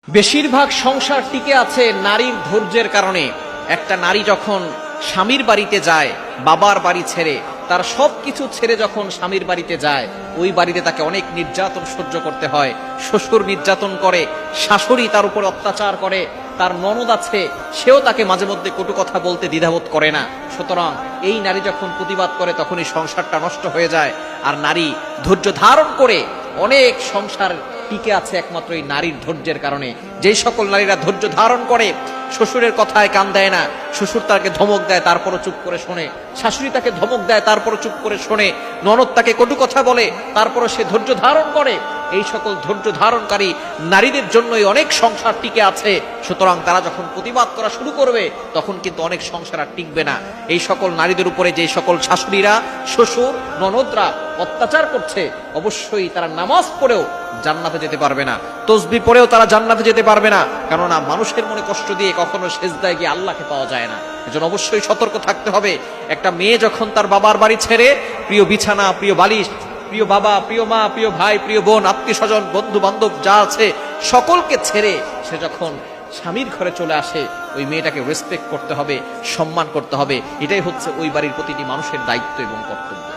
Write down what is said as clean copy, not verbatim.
বেশিরভাগ সংসার টিকে আছে নারীর ধৈর্যের কারণে। একটা নারী যখন স্বামীর বাড়িতে যায়, বাবার বাড়ি ছেড়ে, তার সবকিছু ছেড়ে যখন স্বামীর বাড়িতে যায়, ওই বাড়িতে তাকে অনেক নির্যাতন সহ্য করতে হয়। শ্বশুর নির্যাতন করে, শাশুড়ি তার উপর অত্যাচার করে, তার ননদ আছে, সেও তাকে মাঝে মধ্যে কটু কথা বলতে দ্বিধাবোধ করে না। সুতরাং এই নারী যখন প্রতিবাদ করে তখনই সংসারটা নষ্ট হয়ে যায়। আর নারী ধৈর্য ধারণ করে অনেক সংসার টিকে আছে একমাত্র এই নারীর ধৈর্যের কারণে। যেই সকল নারীরা ধৈর্য ধারণ করে, শ্বশুরের কথায় কান দেয় না, শ্বশুর তাকে ধমক দেয় তারপরও চুপ করে শোনে, শাশুড়ি তাকে ধমক দেয় তারপরও চুপ করে শোনে, ননদ তাকে কটু কথা বলে তারপরও সে ধৈর্য ধারণ করে, এই সকল ধৈর্য ধারণকারী নারীদের জন্যই অনেক সংসার টিকে আছে। সুতরাং তারা যখন প্রতিবাদ করা শুরু করবে তখন কিন্তু অনেক সংসার আর টিকবে না। এই সকল নারীদের উপরে যে সকল শাশুড়িরা, শ্বশুর, ননদরা অত্যাচার করছে, অবশ্যই তারা নামাজ পড়েও জান্নাতে যেতে পারবে না, তসবিহ পড়েও তারা জান্নাতে যেতে পারবে না। কেননা মানুষের মনে কষ্ট দিয়ে কখনো সেজদায় গিয়ে আল্লাহকে পাওয়া যায় না। এজন্য অবশ্যই সতর্ক থাকতে হবে। একটা মেয়ে যখন তার বাবার বাড়ি ছেড়ে, প্রিয় বিছানা, প্রিয় বালিশ, প্রিয় বাবা, প্রিয় মা, প্রিয় ভাই, প্রিয় বোন, আত্মীয় স্বজন, বন্ধু বান্ধব যা আছে সকলকে ছেড়ে সে যখন স্বামীর ঘরে চলে আসে, ওই মেয়েটাকে রেসপেক্ট করতে হবে, সম্মান করতে হবে। এটাই হচ্ছে ওই বাড়ির প্রতিটি মানুষের দায়িত্ব এবং কর্তব্য।